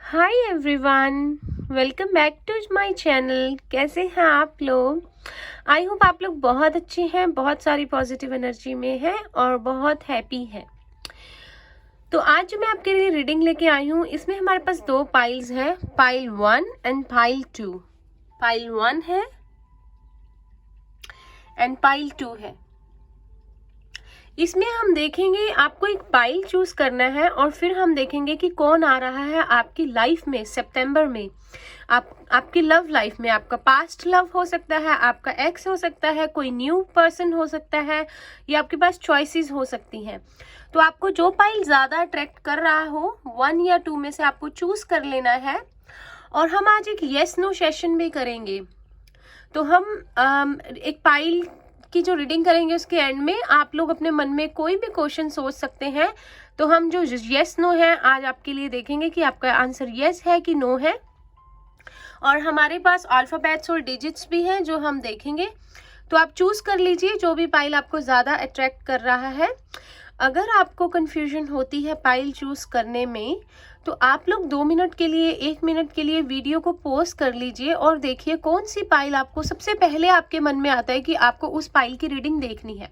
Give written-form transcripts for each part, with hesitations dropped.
Hi everyone, welcome back to my channel. कैसे हैं आप लोग? आई होप आप लोग बहुत अच्छे हैं, बहुत सारी पॉजिटिव एनर्जी में हैं और बहुत हैप्पी हैं। तो आज जो मैं आपके लिए रीडिंग लेके आई हूँ, इसमें हमारे पास दो पाइल्स हैं, पाइल 1 एंड पाइल 2। पाइल 1 है एंड पाइल 2 है। इसमें हम देखेंगे, आपको एक पाइल चूज करना है और फिर हम देखेंगे कि कौन आ रहा है आपकी लाइफ में सितंबर में। आपकी लव लाइफ में आपका पास्ट लव हो सकता है, आपका एक्स हो सकता है, कोई न्यू पर्सन हो सकता है, या आपके पास चॉइसेस हो सकती हैं। तो आपको जो पाइल ज्यादा अट्रैक्ट कर रहा हो 1 या 2 में से आपको चूज कर लेना है। और हम आज एक येस नो सेशन भी करेंगे। तो हम एक पाइल की जो रीडिंग करेंगे उसके एंड में आप लोग अपने मन में कोई भी क्वेश्चन सोच सकते हैं। तो हम जो यस नो है आज आपके लिए देखेंगे कि आपका आंसर यस है कि नो है। और हमारे पास अल्फाबेट्स और डिजिट्स भी हैं जो हम देखेंगे। तो आप चूज कर लीजिए जो भी पाइल आपको ज्यादा अट्रैक्ट कर रहा है। अगर आपको कंफ्यूजन होती है पाइल चूज करने में, तो आप लोग 2 मिनट के लिए 1 मिनट के लिए वीडियो को पॉज कर लीजिए और देखिए कौन सी पाइल आपको सबसे पहले आपके मन में आता है कि आपको उस पाइल की रीडिंग देखनी है,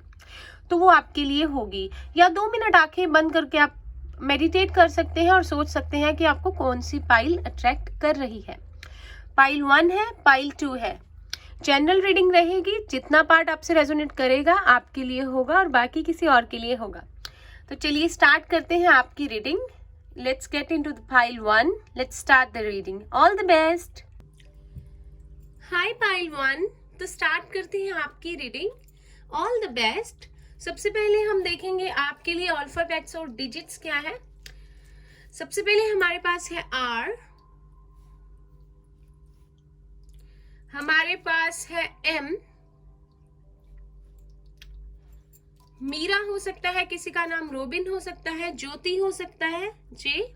तो वो आपके लिए होगी। या 2 मिनट आंखें बंद करके आप मेडिटेट कर सकते हैं और सोच सकते हैं कि आपको कौन सी पाइल अट्रैक्ट कर रही है। पाइल 1 है, पाइल 2 है। जनरल रीडिंग रहेगी, जितना पार्ट आपसे रेजोनेट करेगा आपके लिए होगा और बाकी किसी और के लिए होगा। तो चलिए स्टार्ट करते हैं आपकी reading. Let's get into the pile 1। Let's start the reading. All the best. Hi pile 1, तो स्टार्ट करते हैं आपकी रीडिंग। All the best. सबसे पहले हम देखेंगे आपके लिए अल्फाबेट्स और डिजिट्स क्या है। सबसे पहले हमारे पास है आर, हमारे पास है एम, मीरा हो सकता है, किसी का नाम रोबिन हो सकता है, ज्योति हो सकता है, जे,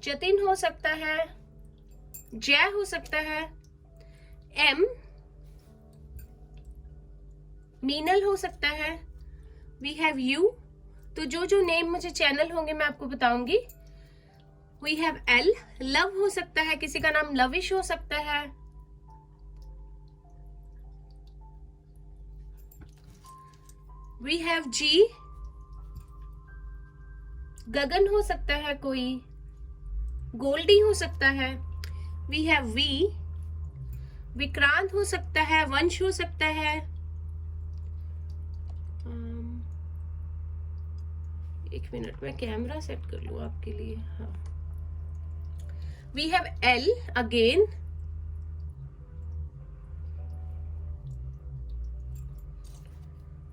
जतिन हो सकता है, जय हो सकता है, एम, मीनल हो सकता है, वी हैव यू। तो जो जो नेम मुझे चैनल होंगे मैं आपको बताऊंगी। वी हैव एल, लव हो सकता है, किसी का नाम लविश हो सकता है, वी हैव जी, गगन हो सकता है, कोई गोल्डी हो सकता है, वी हैव वी, विक्रांत हो सकता है, वंश हो सकता है, एक मिनट में कैमरा सेट कर लूं आपके लिए। हाँ, we have L again,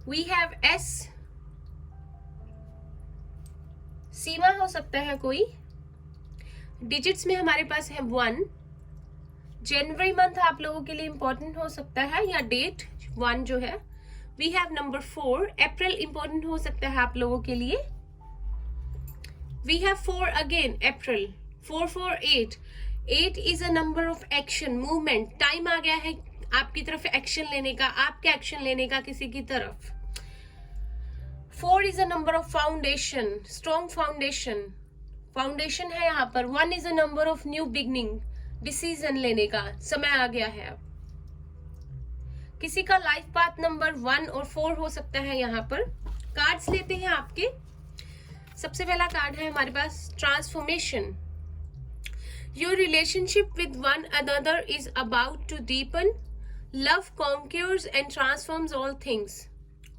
we have S, सीमा हो सकता है कोई। डिजिट्स में हमारे पास है 1। जनवरी मंथ आप लोगों के लिए इंपॉर्टेंट हो सकता है, या डेट 1 जो है। We have number 4, April important हो सकता है आप लोगों के लिए। We have 4 again, April. 4 4 8, 8 is a number of action, movement. Time आ गया है आपकी तरफ एक्शन लेने का, आपके एक्शन लेने का किसी की तरफ। 4 is a number of foundation, strong foundation, foundation है यहाँ पर। 1 is a number of new beginning, decision लेने का समय आ गया है अब। किसी का लाइफ पाथ नंबर 1 और 4 हो सकता है यहाँ पर। कार्ड्स लेते हैं आपके। सबसे पहला कार्ड है हमारे पास transformation. Your relationship with one another is about to deepen, love conquers and transforms all things.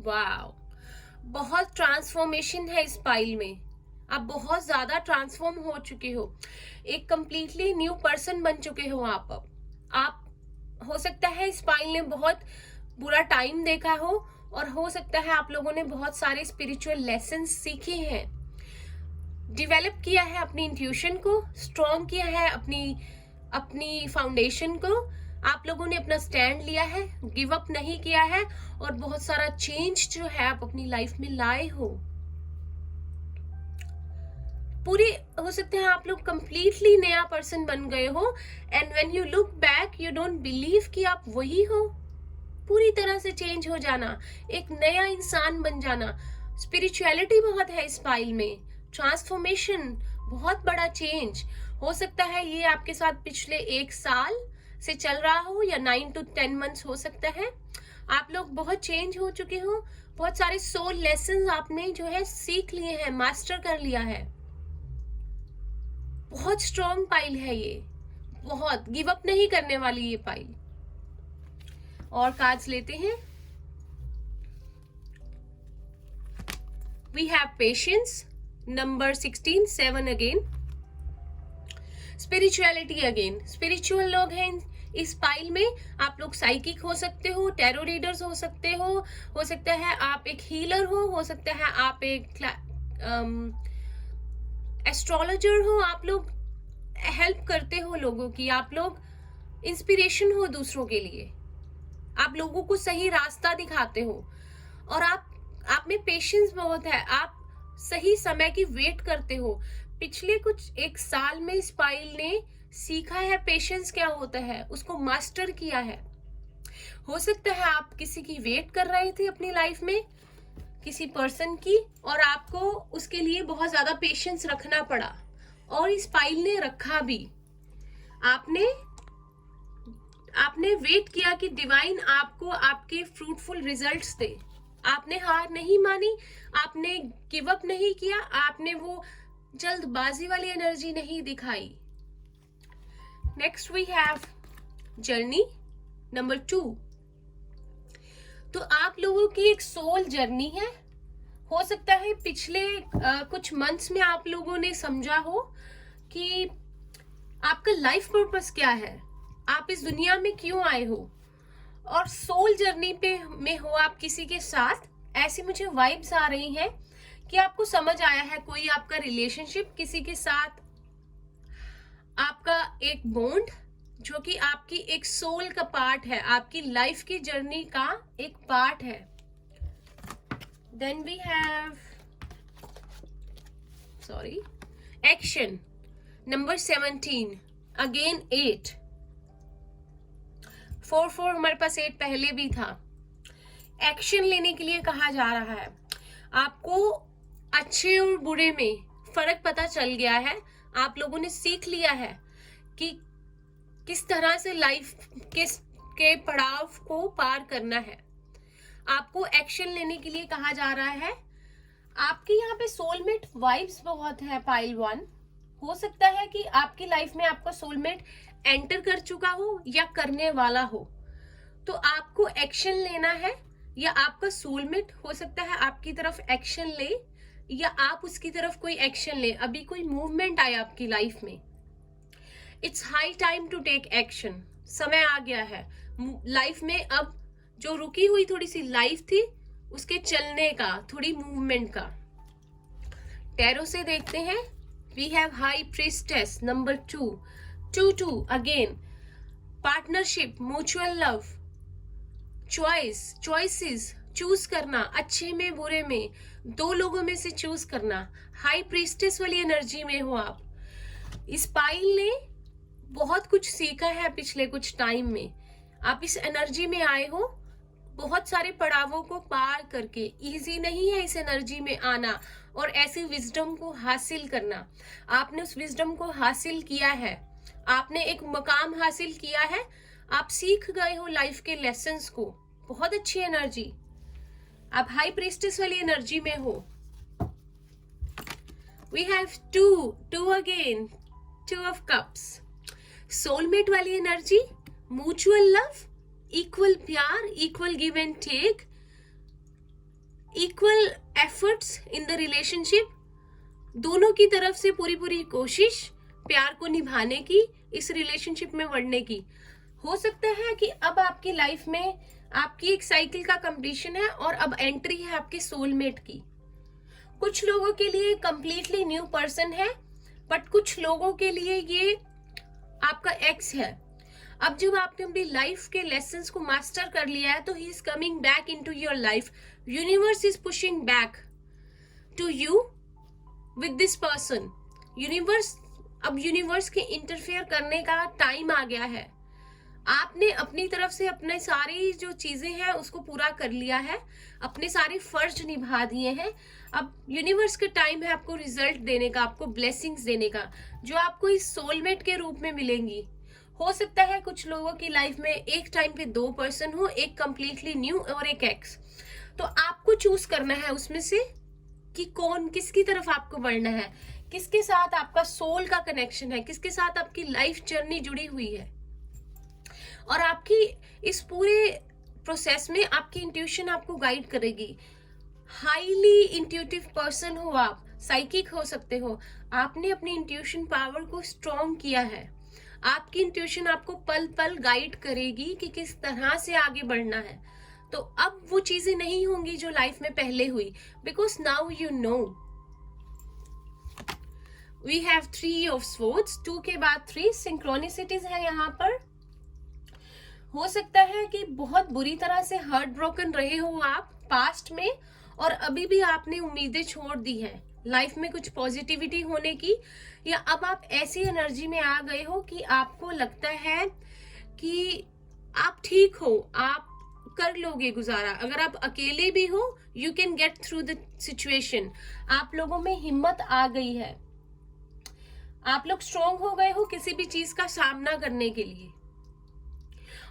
Wow, बहुत ट्रांसफॉर्मेशन है इस पाइल में। आप बहुत ज्यादा ट्रांसफॉर्म हो चुके हो, एक कंप्लीटली न्यू पर्सन बन चुके हो आप हो सकता है इस पाइल ने बहुत बुरा टाइम देखा हो, और हो सकता है आप लोगों ने बहुत सारे स्पिरिचुअल लेसन सीखे हैं, डेवलप किया है अपनी इंट्यूशन को, स्ट्रॉन्ग किया है अपनी फाउंडेशन को। आप लोगों ने अपना स्टैंड लिया है, गिव अप नहीं किया है, और बहुत सारा चेंज जो है आप अपनी लाइफ में लाए हो। पूरी हो सकते हैं आप लोग कंप्लीटली नया पर्सन बन गए हो, and when you look back you don't believe कि आप वही हो। पूरी तरह से चेंज हो जाना, एक नया इंसान बन जाना। स्पिरिचुअलिटी बहुत है इस पाइल में, ट्रांसफॉर्मेशन, बहुत बड़ा चेंज हो सकता है। ये आपके साथ पिछले 1 साल से चल रहा हो या 9 to 10 मंथ्स हो सकता है। आप लोग बहुत चेंज हो चुके हो, बहुत सारे सोल लेसन आपने जो है सीख लिए हैं, मास्टर कर लिया है। बहुत स्ट्रॉन्ग पाइल है ये, बहुत गिव अप नहीं करने वाली ये पाइल। और कार्ड्स लेते हैं। We have patience, number 16, 7 again, spirituality again. Spiritual लोग हैं इस पाइल में। आप लोग साइकिक हो सकते हो, टैरो रीडर्स हो सकते हो सकता है आप एक हीलर हो सकता है आप एक एस्ट्रोलॉजर हो। आप लोग हेल्प करते हो लोगों की, आप लोग इंस्पिरेशन हो दूसरों के लिए, आप लोगों को सही रास्ता दिखाते हो। और आप में पेशेंस बहुत है, आप सही समय की वेट करते हो। पिछले कुछ 1 साल में इस पाइल ने सीखा है पेशेंस क्या होता है, उसको मास्टर किया है। हो सकता है आप किसी की वेट कर रहे थे अपनी लाइफ में, किसी पर्सन की, और आपको उसके लिए बहुत ज्यादा पेशेंस रखना पड़ा, और इस पाइल ने रखा भी। आपने वेट किया कि डिवाइन आपको आपके फ्रूटफुल रिजल्ट्स दे। आपने हार नहीं मानी, आपने गिव अप नहीं किया, आपने वो जल्दबाजी वाली एनर्जी नहीं दिखाई। Next we have journey, number 2। तो आप लोगों की एक सोल जर्नी है। हो सकता है पिछले कुछ मंथ्स में आप लोगों ने समझा हो कि आपका लाइफ पर्पस क्या है, आप इस दुनिया में क्यों आए हो, और सोल जर्नी में हो आप किसी के साथ। ऐसी मुझे वाइब्स आ रही हैं कि आपको समझ आया है कोई आपका रिलेशनशिप, किसी के साथ आपका एक बॉन्ड जो कि आपकी एक सोल का पार्ट है, आपकी लाइफ की जर्नी का एक पार्ट है। Then we have action, number 17 again 8, 4 हमारे पास 8 पहले भी था। एक्शन लेने के लिए कहा जा रहा है। आपको अच्छे और बुरे में फर्क पता चल गया है, आप लोगों ने सीख लिया है कि किस तरह से लाइफ के पड़ाव को पार करना है। आपको एक्शन लेने के लिए कहा जा रहा है। आपके यहाँ पे सोलमेट वाइब्स बहुत है पाइल 1। हो सकता है कि आपकी लाइफ में आपका सोलमेट एंटर कर चुका हो या करने वाला हो, तो आपको एक्शन लेना है, या आपका सोलमेट हो सकता है आपकी तरफ एक्शन ले, या आप उसकी तरफ कोई एक्शन ले। अभी कोई मूवमेंट आया आपकी लाइफ में। It's high time to take action. समय आ गया है लाइफ में, अब जो रुकी हुई थोड़ी सी लाइफ थी उसके चलने का, थोड़ी मूवमेंट का। टैरो से देखते हैं। We have high priestess, number 2 again, partnership, mutual love, choices, choose करना, अच्छे में बुरे में, 2 लोगों में से चूज करना। हाई प्रीस्टेस वाली एनर्जी में हो आप। इस पाइल ने बहुत कुछ सीखा है पिछले कुछ टाइम में। आप इस एनर्जी में आए हो बहुत सारे पड़ावों को पार करके। इजी नहीं है इस एनर्जी में आना और ऐसी विजडम को हासिल करना। आपने उस विजडम को हासिल किया है, आपने एक मकाम हासिल किया है, आप सीख गए हो लाइफ के लेसन्स को। बहुत अच्छी एनर्जी, आप हाई प्रीस्टेस वाली एनर्जी में हो। We have 2 again, 2 of cups, soulmate वाली एनर्जी, म्यूचुअल लव, इक्वल प्यार, equal give and take, equal efforts in the relationship. दोनों की तरफ से पूरी कोशिश प्यार को निभाने की, इस रिलेशनशिप में बढ़ने की। हो सकता है कि अब आपकी लाइफ में आपकी एक साइकिल का कंप्लीशन है और अब एंट्री है आपके सोलमेट की। कुछ लोगों के लिए कंप्लीटली न्यू पर्सन है, बट कुछ लोगों के लिए ये आपका एक्स है। अब जब आपने अपनी लाइफ के लेसन्स को मास्टर कर लिया है, तो he is coming back into your life. Universe is pushing back to you with this person. Universe के इंटरफेयर करने का टाइम आ गया है। आपने अपनी तरफ से अपने सारी जो चीजें हैं उसको पूरा कर लिया है, अपने सारे फर्ज निभा दिए हैं। अब यूनिवर्स का टाइम है आपको रिजल्ट देने का, आपको ब्लेसिंग्स देने का, जो आपको इस सोलमेट के रूप में मिलेंगी। हो सकता है कुछ लोगों की लाइफ में एक टाइम पे 2 पर्सन हो, एक कंप्लीटली न्यू और एक एक्स। तो आपको चूज करना है उसमें से कि कौन, किसकी तरफ आपको बढ़ना है, किसके साथ आपका सोल का कनेक्शन है, किसके साथ आपकी लाइफ जर्नी जुड़ी हुई है। और आपकी इस पूरे प्रोसेस में आपकी इंट्यूशन आपको गाइड करेगी। हाईली इंट्यूटिव पर्सन हो आप, साइकिक हो सकते हो, आपने अपनी इंट्यूशन पावर को स्ट्रॉन्ग किया है। आपकी इंट्यूशन आपको पल पल गाइड करेगी कि किस तरह से आगे बढ़ना है। तो अब वो चीजें नहीं होंगी जो लाइफ में पहले हुई, because now you know. We have 3 of swords, 2 के बाद 3 सिंक्रोनिसिटीज है यहाँ पर। हो सकता है कि बहुत बुरी तरह से हर्ट ब्रोकन रहे हो आप पास्ट में, और अभी भी आपने उम्मीदें छोड़ दी हैं लाइफ में कुछ पॉजिटिविटी होने की, या अब आप ऐसी एनर्जी में आ गए हो कि आपको लगता है कि आप ठीक हो, आप कर लोगे गुजारा। अगर आप अकेले भी हो, you can get through the situation. आप लोगों में हिम्मत आ गई है, आप लोग स्ट्रोंग हो गए हो किसी भी चीज का सामना करने के लिए।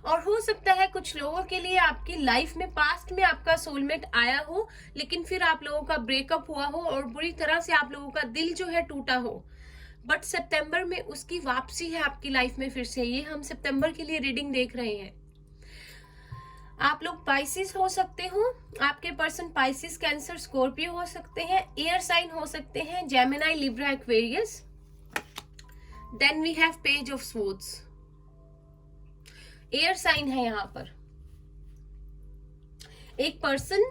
और हो सकता है कुछ लोगों के लिए आपकी लाइफ में पास्ट में आपका सोलमेट आया हो, लेकिन फिर आप लोगों का ब्रेकअप हुआ हो और बुरी तरह से आप लोगों का दिल जो है टूटा हो। बट सितंबर में उसकी वापसी है आपकी लाइफ में फिर से। ये हम सितंबर के लिए रीडिंग देख रहे हैं। आप लोग पाइसिस हो सकते हो, आपके पर्सन पाइसिस, कैंसर, स्कॉर्पियो हो सकते हैं, एयर साइन हो सकते हैं, Gemini, Libra, Aquarius. Then we have page of swords, air sign है यहाँ पर। एक पर्सन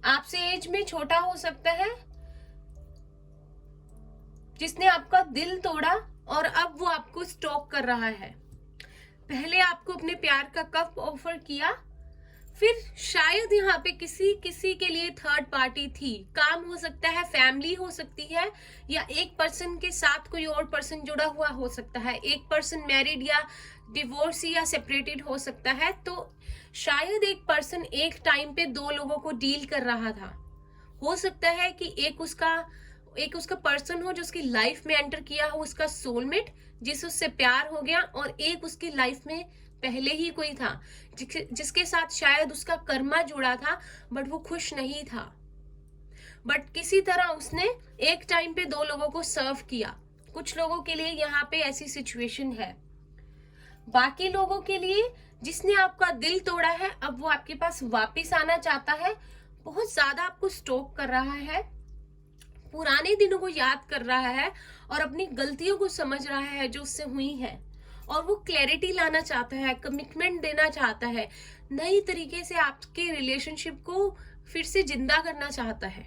आपसे एज में छोटा हो सकता है, जिसने आपका दिल तोड़ा और अब वो आपको स्टॉक कर रहा है। पहले आपको अपने प्यार का कप ऑफर किया, फिर शायद यहाँ पे किसी के लिए थर्ड पार्टी थी। काम हो सकता है, फैमिली हो सकती है, या एक पर्सन के साथ कोई और पर्सन जुड़ा हुआ हो सकता है। एक पर्सन मैरिड या डिवोर्सी या सेपरेटेड हो सकता है। तो शायद एक पर्सन एक टाइम पे 2 लोगों को डील कर रहा था। हो सकता है कि एक उसका पर्सन हो जो उसकी लाइफ में एंटर किया हो, उसका सोलमेट, जिससे उससे प्यार हो गया, और एक उसकी लाइफ में पहले ही कोई था जिसके साथ शायद उसका कर्मा जुड़ा था, बट वो खुश नहीं था। बट किसी तरह उसने एक टाइम पे 2 लोगों को सर्व किया। कुछ लोगों के लिए यहाँ पे ऐसी सिचुएशन है। बाकी लोगों के लिए जिसने आपका दिल तोड़ा है, अब वो आपके पास वापस आना चाहता है, बहुत ज्यादा आपको स्टॉक कर रहा है, पुराने दिनों को याद कर रहा है और अपनी गलतियों को समझ रहा है जो उससे हुई है, और वो क्लैरिटी लाना चाहता है, कमिटमेंट देना चाहता है, नई तरीके से आपके रिलेशनशिप को फिर से जिंदा करना चाहता है।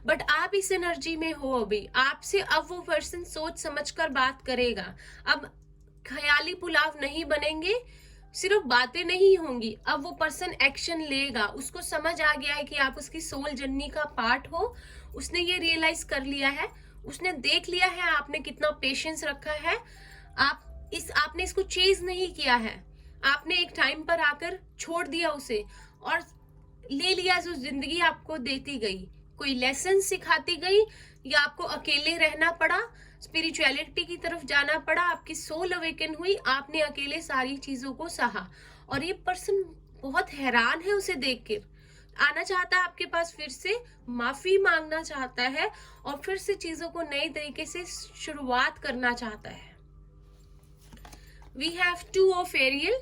बट आप इस एनर्जी में हो अभी, आपसे अब वो पर्सन सोच समझकर बात करेगा। अब ख्याली पुलाव नहीं बनेंगे, सिर्फ बातें नहीं होंगी, अब वो पर्सन एक्शन लेगा। उसको समझ आ गया है कि आप उसकी सोल जर्नी का पार्ट हो, उसने ये रियलाइज कर लिया है, उसने देख लिया है आपने कितना पेशेंस रखा है। आपने इसको चेज नहीं किया है, आपने एक टाइम पर आकर छोड़ दिया उसे और ले लिया जो जिंदगी आपको देती गई, कोई लेसन सिखाती गई, या आपको अकेले रहना पड़ा, स्पिरिचुअलिटी की तरफ जाना पड़ा, आपकी सोल अवेकन हुई, आपने अकेले सारी चीजों को सहा। और ये पर्सन बहुत हैरान है उसे देख कर, आना चाहता है आपके पास, फिर से माफी मांगना चाहता है और फिर से चीजों को नए तरीके से शुरुआत करना चाहता है। We have 2 of Ariel.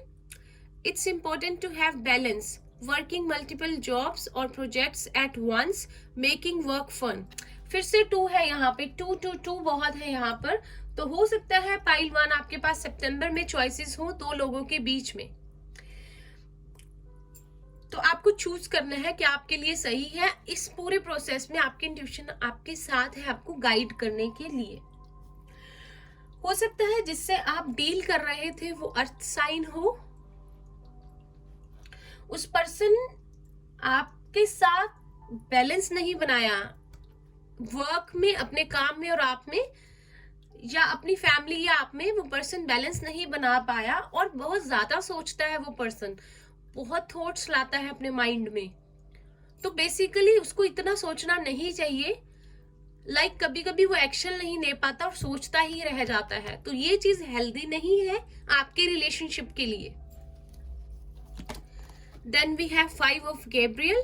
It's important to have balance, working multiple jobs और projects at once, making work fun. फिर से 2 है यहाँ पे, 2 बहुत है यहाँ पर। तो हो सकता है पाइल 1 आपके पास सितंबर में चॉइसेस हो 2 लोगों के बीच में। तो आपको चूज करना है कि आपके लिए सही है। इस पूरे प्रोसेस में आपकी इंट्यूशन आपके साथ है, आपको गाइड करने के लिए। हो सकता है जिससे आप डील कर रहे थे वो अर्थ साइन हो, उस पर्सन आपके साथ बैलेंस नहीं बनाया वर्क में, अपने काम में और आप में, या अपनी फैमिली या आप में वो पर्सन बैलेंस नहीं बना पाया और बहुत ज्यादा सोचता है, वो पर्सन बहुत थॉट्स लाता है अपने माइंड में, तो बेसिकली उसको इतना सोचना नहीं चाहिए। कभी कभी वो एक्शन नहीं ले पाता और सोचता ही रह जाता है, तो ये चीज हेल्दी नहीं है आपके रिलेशनशिप के लिए। Then we have 5 of Gabriel,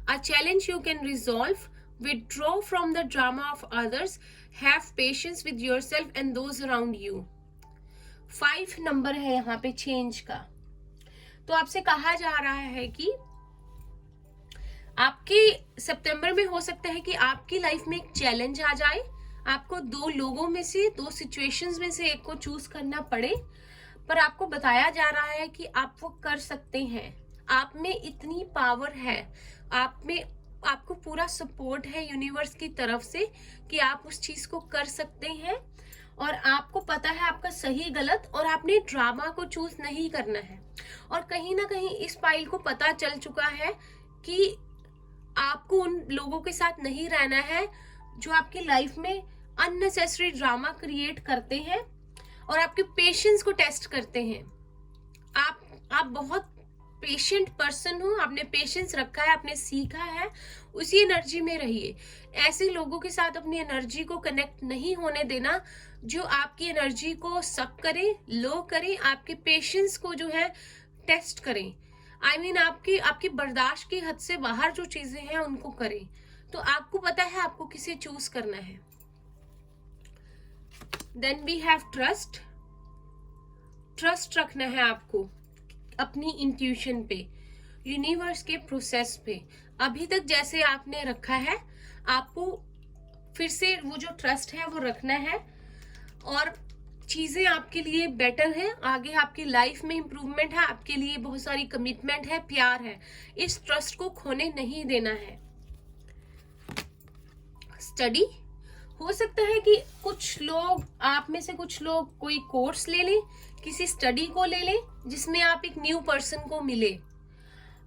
a challenge you can resolve, withdraw from the drama of others, have patience with yourself and those around you। 5 number है यहाँ पे चेंज का। तो आपसे कहा जा रहा है कि आपके सितंबर में हो सकता है कि आपकी लाइफ में एक चैलेंज आ जाए, आपको 2 लोगों में से, 2 सिचुएशंस में से एक को चूज करना पड़े, पर आपको बताया जा रहा है कि आप वो कर सकते हैं, आप में इतनी पावर है, आप में, आपको पूरा सपोर्ट है यूनिवर्स की तरफ से कि आप उस चीज को कर सकते हैं, और आपको पता है आपका सही गलत, और आपने ड्रामा को चूज नहीं करना है। और कहीं ना कहीं इस पाइल को पता चल चुका है कि आपको उन लोगों के साथ नहीं रहना है जो आपकी लाइफ में अननेसेसरी ड्रामा क्रिएट करते हैं और आपके पेशेंस को टेस्ट करते हैं। आप बहुत पेशेंट पर्सन हो, आपने पेशेंस रखा है, आपने सीखा है, उसी एनर्जी में रहिए। ऐसे लोगों के साथ अपनी एनर्जी को कनेक्ट नहीं होने देना जो आपकी एनर्जी को सक करें, लो करें, आपके पेशेंस को जो है टेस्ट करें। I mean, आपकी बर्दाश्त की हद से बाहर जो चीजें हैं उनको करें। तो आपको पता है आपको किसे चूज करना है। Then we have trust, trust रखना है आपको अपनी इंट्यूशन पे, यूनिवर्स के प्रोसेस पे। अभी तक जैसे आपने रखा है, आपको फिर से वो जो ट्रस्ट है वो रखना है, और चीजें आपके लिए बेटर है, आगे आपकी लाइफ में इंप्रूवमेंट है, आपके लिए बहुत सारी कमिटमेंट है, प्यार है, इस ट्रस्ट को खोने नहीं देना है। स्टडी, हो सकता है कि कुछ लोग, आप में से कुछ लोग कोई कोर्स ले लें, किसी स्टडी को ले लें जिसमें आप एक न्यू पर्सन को मिले,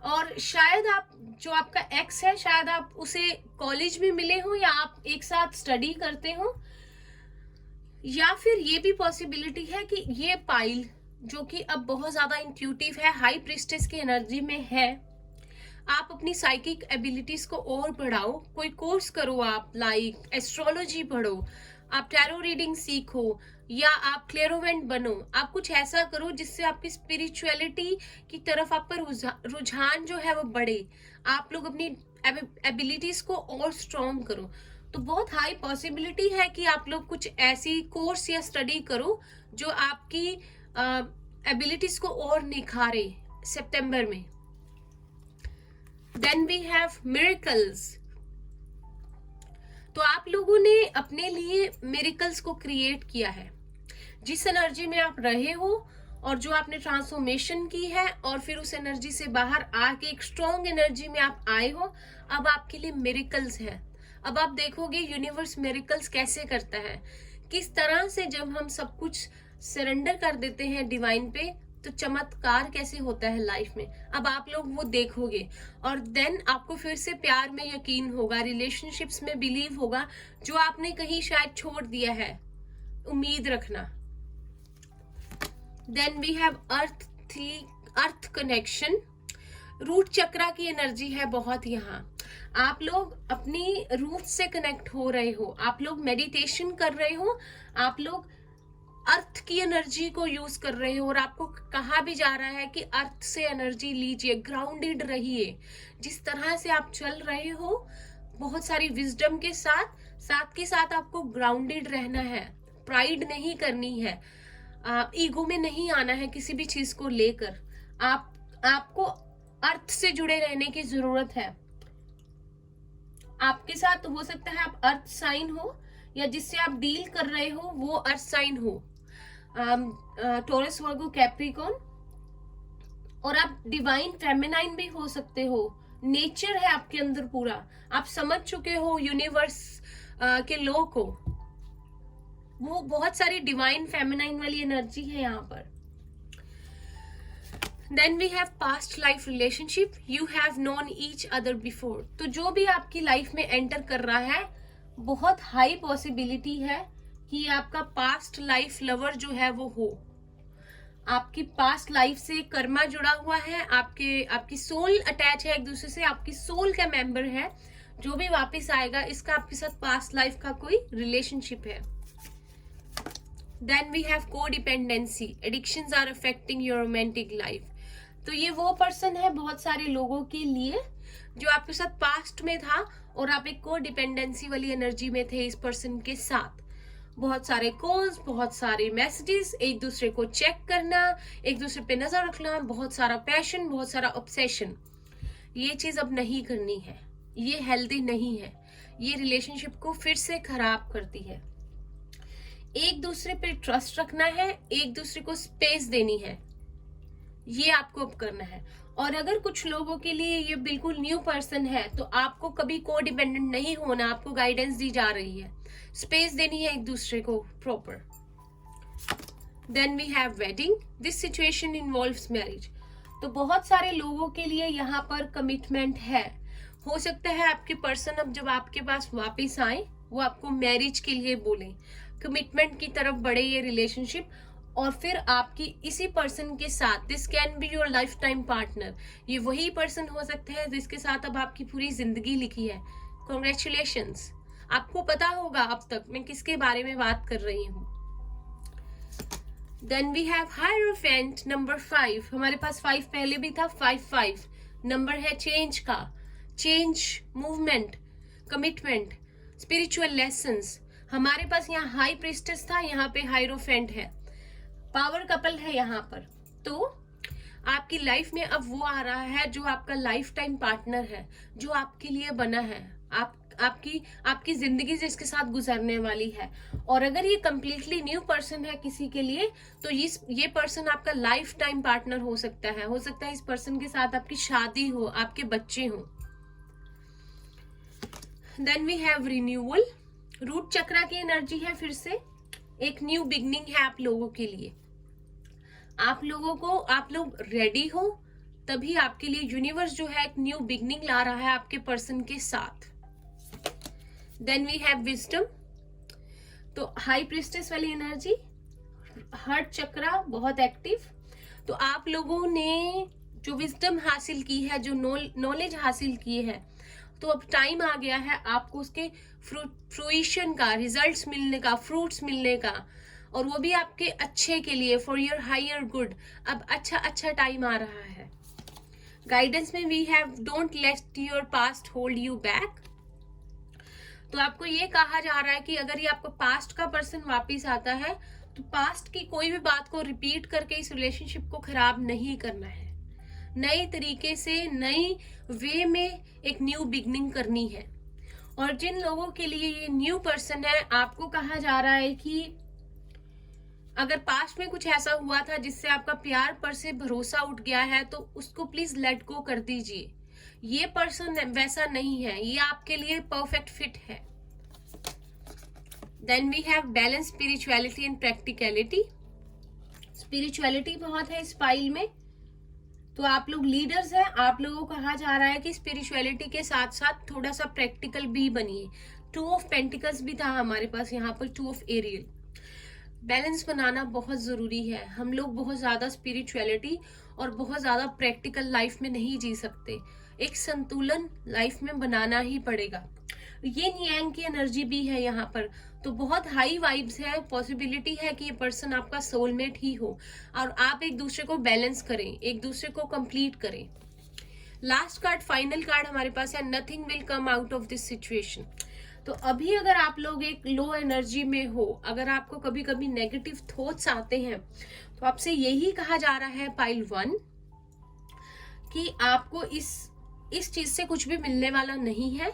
और शायद आप, जो आपका एक्स है, शायद आप उसे कॉलेज में मिले हो या आप एक साथ स्टडी करते हो, या फिर ये भी पॉसिबिलिटी है कि ये पाइल जो कि अब बहुत ज्यादा इंट्यूटिव है, हाई प्रिस्टेस की एनर्जी में है, आप अपनी साइकिक एबिलिटीज को और बढ़ाओ, कोई कोर्स करो, आप एस्ट्रोलॉजी पढ़ो, आप टैरो रीडिंग सीखो, या आप क्लेरोवेंट बनो, आप कुछ ऐसा करो जिससे आपकी स्पिरिचुअलिटी की तरफ आपका रुझान जो है वो बढ़े, आप लोग अपनी एबिलिटीज को और स्ट्रॉन्ग करो। तो बहुत हाई पॉसिबिलिटी है कि आप लोग कुछ ऐसी कोर्स या स्टडी करो जो आपकी एबिलिटीज को और निखारे सितंबर में। देन वी हैव मिरेकल्स, तो आप लोगों ने अपने लिए मिरेकल्स को क्रिएट किया है, जिस एनर्जी में आप रहे हो और जो आपने ट्रांसफॉर्मेशन की है, और फिर उस एनर्जी से बाहर आके एक स्ट्रॉन्ग एनर्जी में आप आए हो, अब आपके लिए मिरेकल्स है। अब आप देखोगे यूनिवर्स मिरेकल्स कैसे करता है, किस तरह से जब हम सब कुछ सरेंडर कर देते हैं डिवाइन पे, तो चमत्कार कैसे होता है लाइफ में। अब आप लोग वो देखोगे, और देन आपको फिर से प्यार में यकीन होगा, रिलेशनशिप्स में बिलीव होगा, जो आपने कहीं शायद छोड़ दिया है, उम्मीद रखना। Then we have earth connection, root chakra की एनर्जी है बहुत यहाँ। आप लोग अपनी रूट से कनेक्ट हो रहे हो, आप लोग मेडिटेशन कर रहे हो, आप लोग अर्थ की एनर्जी को यूज कर रहे हो, और आपको कहा भी जा रहा है कि अर्थ से एनर्जी लीजिए, ग्राउंडेड रहिए। जिस तरह से आप चल रहे हो बहुत सारी विजडम के साथ, साथ के साथ आपको ग्राउंडेड रहना है, प्राइड नहीं करनी है, ईगो में नहीं आना है किसी भी चीज को लेकर। आपको अर्थ से जुड़े रहने की जरूरत है। आपके साथ हो सकता है आप अर्थ साइन हो, या जिससे आप डील कर रहे हो वो अर्थ साइन हो, टॉरस, वर्गो, कैप्रिकॉर्न, और आप डिवाइन फेमिनाइन भी हो सकते हो। नेचर है आपके अंदर पूरा, आप समझ चुके हो यूनिवर्स के लॉ को, वो बहुत सारी डिवाइन फेमिनाइन वाली एनर्जी है यहाँ पर। Then we have past life relationship, you have known each other before। तो जो भी आपकी लाइफ में एंटर कर रहा है, बहुत हाई पॉसिबिलिटी है कि आपका पास्ट लाइफ लवर जो है वो हो, आपकी पास्ट लाइफ से कर्मा जुड़ा हुआ है, आपकी सोल अटैच है एक दूसरे से, आपकी सोल का मेंबर है, जो भी वापस आएगा इसका आपके साथ पास्ट लाइफ का कोई रिलेशनशिप है। Then we have codependency, addictions are affecting your romantic life. तो ये वो पर्सन है बहुत सारे लोगों के लिए जो आपके साथ पास्ट में था और आप एक कोडिपेंडेंसी वाली एनर्जी में थे इस पर्सन के साथ। बहुत सारे कॉल्स, बहुत सारे मैसेजेस, एक दूसरे को चेक करना, एक दूसरे पे नजर रखना, बहुत सारा पैशन, बहुत सारा ऑब्सेशन। ये चीज अब नहीं करनी है, ये हेल्दी नहीं है, ये रिलेशनशिप को फिर से खराब करती है। एक दूसरे पे ट्रस्ट रखना है, एक दूसरे को स्पेस देनी है, ये आपको अब करना है। और अगर कुछ लोगों के लिए ये बिल्कुल न्यू पर्सन है तो आपको कभी को डिपेंडेंट नहीं होना, आपको गाइडेंस दी जा रही है, स्पेस देनी है एक दूसरे को proper. Then we have wedding, this situation involves marriage. तो बहुत सारे लोगों के लिए यहाँ पर कमिटमेंट है। हो सकता है आपके पर्सन अब जब आपके पास वापस आए वो आपको मैरिज के लिए बोले, कमिटमेंट की तरफ बढ़े ये रिलेशनशिप, और फिर आपकी इसी पर्सन के साथ, this can be your life time partner, ये वही पर्सन हो सकता है जिसके साथ अब आपकी पूरी जिंदगी लिखी है। कॉन्ग्रेचुलेशंस, आपको पता होगा अब तक मैं किसके बारे में बात कर रही हूँ। Then we have hierophant number 5। हमारे पास 5 पहले भी था, 5 नंबर है चेंज का, change, movement, commitment, spiritual lessons. हमारे पास यहाँ हाई प्रिस्टेस था, यहाँ पे हायरोफेंट है, पावर कपल है यहाँ पर। तो आपकी लाइफ में अब वो आ रहा है जो आपका लाइफ टाइम पार्टनर है, जो आपके लिए बना है, आपकी जिंदगी जिसके साथ गुजरने वाली है। और अगर ये कंप्लीटली न्यू पर्सन है किसी के लिए तो ये पर्सन आपका लाइफ टाइम पार्टनर हो सकता है इस पर्सन के साथ आपकी शादी हो, आपके बच्चे हो। Then we have renewal, root chakra की एनर्जी है, फिर से एक न्यू बिगनिंग है आप लोगों के लिए। आप लोग रेडी हो तभी आपके लिए यूनिवर्स जो है एक न्यू बिगनिंग ला रहा है आपके पर्सन के साथ। देन वी हैव विजडम, तो हाई प्रिस्टेस वाली एनर्जी, हार्ट चक्रा बहुत एक्टिव। तो आप लोगों ने जो विजडम हासिल की है, जो नॉलेज हासिल की है, तो अब टाइम आ गया है आपको उसके फ्रूइशन का, रिजल्ट्स मिलने का, फ्रूट्स मिलने का, और वो भी आपके अच्छे के लिए, फॉर योर हायर गुड। अब अच्छा टाइम आ रहा है। गाइडेंस में we have don't let your past hold you back. तो आपको ये कहा जा रहा है कि अगर ये आपको पास्ट का पर्सन वापिस आता है तो पास्ट की कोई भी बात को रिपीट करके इस रिलेशनशिप को खराब नहीं करना है, नए तरीके से, नई वे में एक न्यू बिगनिंग करनी है। और जिन लोगों के लिए ये न्यू पर्सन है, आपको कहा जा रहा है कि अगर पास्ट में कुछ ऐसा हुआ था जिससे आपका प्यार पर से भरोसा उठ गया है तो उसको प्लीज लेट गो कर दीजिए। ये पर्सन वैसा नहीं है, ये आपके लिए परफेक्ट फिट है। Then we have balance, spirituality and practicality. Spirituality बहुत है इस फाइल में, तो आप लोग लीडर्स हैं, आप लोगों को कहा जा रहा है कि स्पिरिचुअलिटी के साथ साथ थोड़ा सा प्रैक्टिकल भी बनिए। 2 ऑफ पेंटिकल्स भी था हमारे पास यहाँ पर, 2 ऑफ एरियल। बैलेंस बनाना बहुत जरूरी है। हम लोग बहुत ज्यादा स्पिरिचुअलिटी और बहुत ज्यादा प्रैक्टिकल लाइफ में नहीं जी सकते, एक संतुलन लाइफ में बनाना ही पड़ेगा। ये यांग की एनर्जी भी है यहाँ पर, तो बहुत हाई वाइब्स है, पॉसिबिलिटी है कि ये पर्सन आपका सोलमेट ही हो और आप एक दूसरे को बैलेंस करें, एक दूसरे को कंप्लीट करें। लास्ट कार्ड, फाइनल कार्ड हमारे पास है, nothing will come out of this situation. तो अभी अगर आप लोग एक लो एनर्जी में हो, अगर आपको कभी कभी नेगेटिव थॉट्स आते हैं, तो आपसे यही कहा जा रहा है पाइल 1 कि आपको इस चीज से कुछ भी मिलने वाला नहीं है।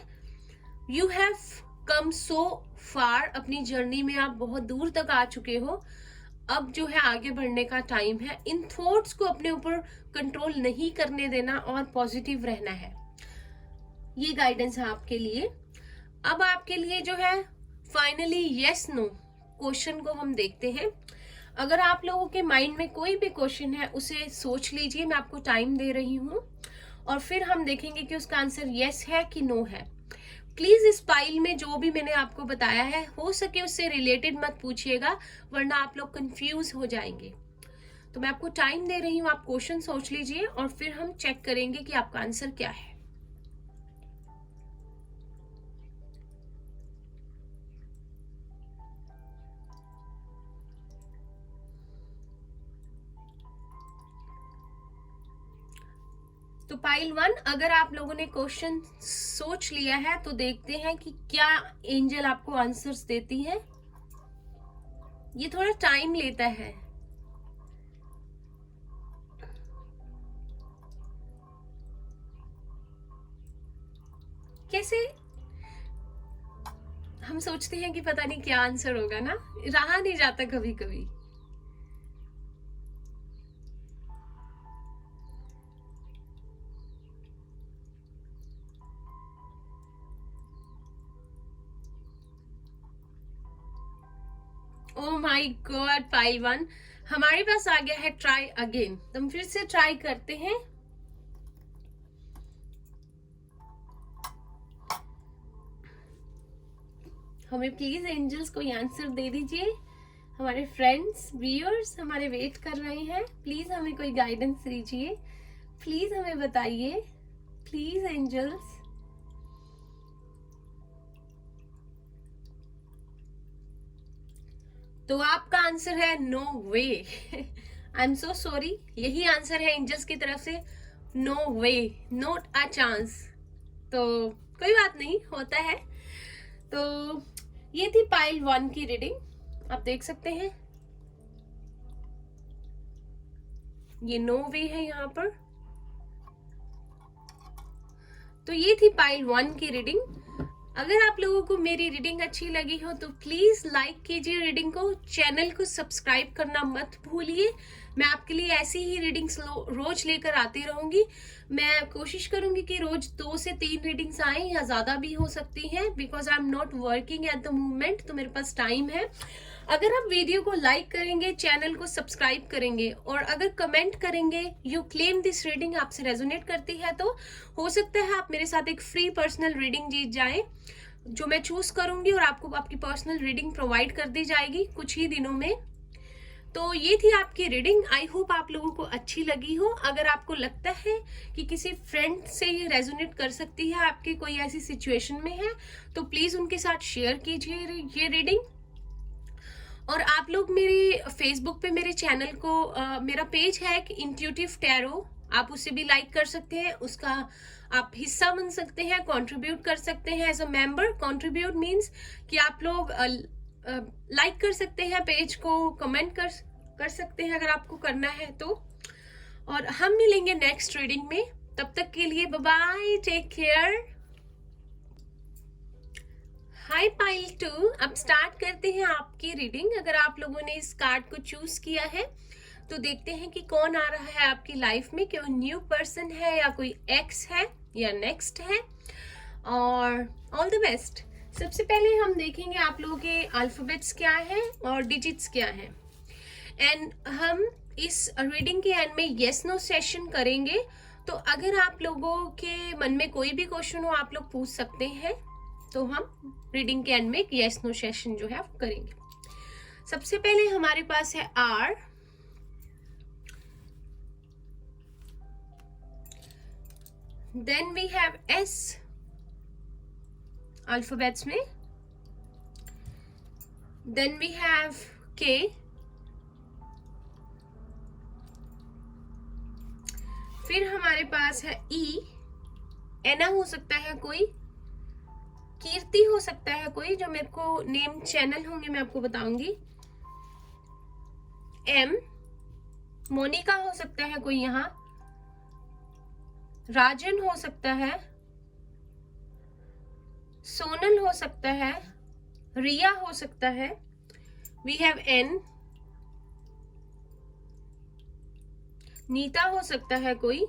यू हैव कम सो फार, अपनी जर्नी में आप बहुत दूर तक आ चुके हो। अब जो है आगे बढ़ने का टाइम है। इन थॉट्स को अपने ऊपर कंट्रोल नहीं करने देना और पॉजिटिव रहना है। ये गाइडेंस है आपके लिए। अब आपके लिए जो है फाइनली यस नो क्वेश्चन को हम देखते हैं। अगर आप लोगों के माइंड में कोई भी क्वेश्चन है उसे सोच लीजिए, मैं आपको टाइम दे रही हूँ, और फिर हम देखेंगे कि उसका आंसर यस है कि नो है। प्लीज इस पाइल में जो भी मैंने आपको बताया है हो सके उससे रिलेटेड मत पूछिएगा, वरना आप लोग कंफ्यूज हो जाएंगे। तो मैं आपको टाइम दे रही हूँ, आप क्वेश्चन सोच लीजिए और फिर हम चेक करेंगे कि आपका आंसर क्या है। तो पाइल 1, अगर आप लोगों ने क्वेश्चन सोच लिया है तो देखते हैं कि क्या एंजल आपको आंसर्स देती है। ये थोड़ा टाइम लेता है। कैसे हम सोचते हैं कि पता नहीं क्या आंसर होगा ना, रहा नहीं जाता कभी कभी। ओ माय गॉड पाइल 1, हमारे पास आ गया है ट्राई अगेन। तो हम फिर से ट्राई करते हैं। हमें प्लीज एंजल्स कोई आंसर दे दीजिए। हमारे फ्रेंड्स व्यूअर्स हमारे वेट कर रहे हैं, प्लीज हमें कोई गाइडेंस दीजिए, प्लीज हमें बताइए, प्लीज एंजल्स। तो आपका आंसर है no way. I am so sorry, यही आंसर है एंजल्स की तरफ से, no way, not a chance. तो कोई बात नहीं, होता है। तो ये थी पाइल 1 की रीडिंग, आप देख सकते हैं ये नो वे है यहाँ पर। तो ये थी पाइल 1 की रीडिंग। अगर आप लोगों को मेरी रीडिंग अच्छी लगी हो तो प्लीज लाइक कीजिए रीडिंग को, चैनल को सब्सक्राइब करना मत भूलिए। मैं आपके लिए ऐसी ही रीडिंग्स रोज लेकर आती रहूंगी। मैं कोशिश करूंगी कि रोज 2 से 3 रीडिंग्स आए, या ज्यादा भी हो सकती हैं, because I am not working at the moment, तो मेरे पास टाइम है। अगर आप वीडियो को लाइक करेंगे, चैनल को सब्सक्राइब करेंगे और अगर कमेंट करेंगे यू क्लेम दिस रीडिंग आपसे रेजोनेट करती है, तो हो सकता है आप मेरे साथ एक फ्री पर्सनल रीडिंग जीत जाए, जो मैं चूज करूंगी और आपको आपकी पर्सनल रीडिंग प्रोवाइड कर दी जाएगी कुछ ही दिनों में। तो ये थी आपकी रीडिंग, आई होप आप लोगों को अच्छी लगी हो। अगर आपको लगता है कि किसी फ्रेंड से ये रेजोनेट कर सकती है, आपके कोई ऐसी सिचुएशन में है, तो प्लीज उनके साथ शेयर कीजिए ये रीडिंग। और आप लोग मेरे फेसबुक पे मेरे चैनल को मेरा पेज है इंट्यूटिव टैरो, आप उसे भी लाइक कर सकते हैं, उसका आप हिस्सा बन सकते हैं, कंट्रीब्यूट कर सकते हैं as a member. Contribute means कि आप लोग लाइक कर सकते हैं पेज को, कमेंट कर सकते हैं अगर आपको करना है तो। और हम मिलेंगे नेक्स्ट रीडिंग में, तब तक के लिए बाय बाय, टेक केयर। हाय पाइल 2, अब स्टार्ट करते हैं आपकी रीडिंग। अगर आप लोगों ने इस कार्ड को चूज किया है तो देखते हैं कि कौन आ रहा है आपकी लाइफ में, कोई न्यू पर्सन है या कोई एक्स है या नेक्स्ट है, और ऑल द बेस्ट। सबसे पहले हम देखेंगे आप लोगों के अल्फाबेट्स क्या है और डिजिट्स क्या है, एंड हम इस रीडिंग के एंड में यस नो सेशन करेंगे। तो अगर आप लोगों के मन में कोई भी क्वेश्चन हो आप लोग पूछ सकते हैं, तो हम रीडिंग के एंड में यस नो सेशन जो है करेंगे। सबसे पहले हमारे पास है R, then we have S alphabets में, देन वी हैव के, फिर हमारे पास है ई, एना हो सकता है कोई, कीर्ति हो सकता है कोई, जो मेरे को नेम चैनल होंगे मैं आपको बताऊंगी, एम, मोनिका हो सकता है कोई यहाँ, राजन हो सकता है, सोनल हो सकता है, रिया हो सकता है, वी हैव एन, नीता हो सकता है कोई,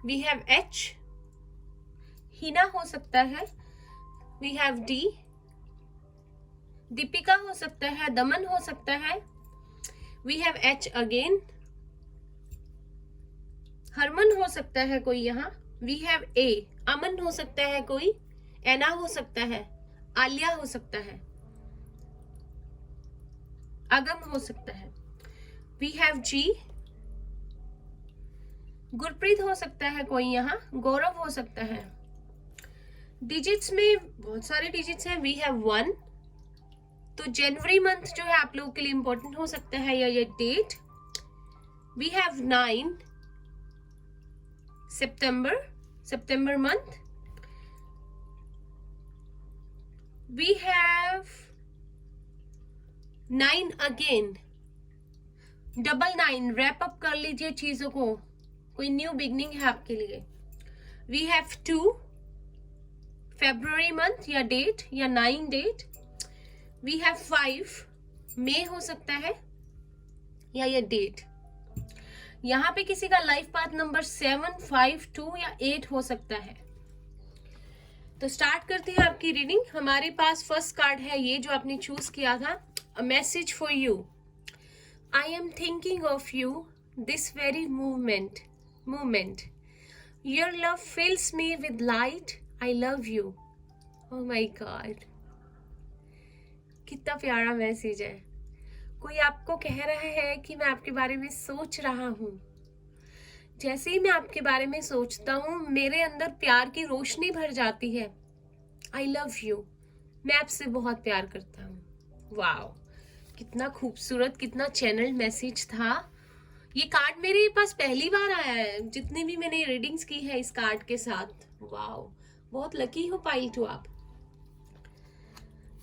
वी हैव एच, हिना हो सकता है, वी हैव डी, दीपिका हो सकता है, दमन हो सकता है, we have H again, Harman हो सकता है कोई यहाँ, वी हैव ए, अमन हो सकता है कोई, एना हो सकता है, आलिया हो सकता है, अगम हो सकता है। वी हैव जी, गुरप्रीत हो सकता है कोई यहाँ, गौरव हो सकता है। डिजिट्स में बहुत सारे डिजिट्स हैं। वी हैव 1, तो जनवरी मंथ जो है आप लोगों के लिए इंपॉर्टेंट हो सकता है या ये डेट। वी हैव 9, सितंबर month. We have 9 again, 9, wrap up कर लीजिए चीजों को, कोई न्यू बिगनिंग है आपके लिए। वी हैव 2, फेब्रुअरी मंथ या डेट या 9 डेट। वी हैव 5, मई हो सकता है या ये डेट। यहाँ पे किसी का लाइफ पाथ नंबर 7, 5, 2 या 8 हो सकता है। तो स्टार्ट करते हैं आपकी रीडिंग। हमारे पास फर्स्ट कार्ड है ये जो आपने चूज किया था, a message for you. I am thinking of you this very moment. Your love fills me with light. I love you. Oh my God. कितना प्यारा मैसेज है। कोई आपको कह रहा है कि मैं आपके बारे में सोच रहा हूँ। जैसे ही मैं आपके बारे में सोचता हूँ मेरे अंदर प्यार की रोशनी भर जाती है। I love you. मैं आपसे बहुत प्यार करता हूँ। वाओ, कितना खूबसूरत, कितना चैनल मैसेज था। ये कार्ड मेरे पास पहली बार आया है जितनी भी मैंने रीडिंग्स की है इस कार्ड के साथ। वाओ, बहुत लकी हो पाइल 2 आप।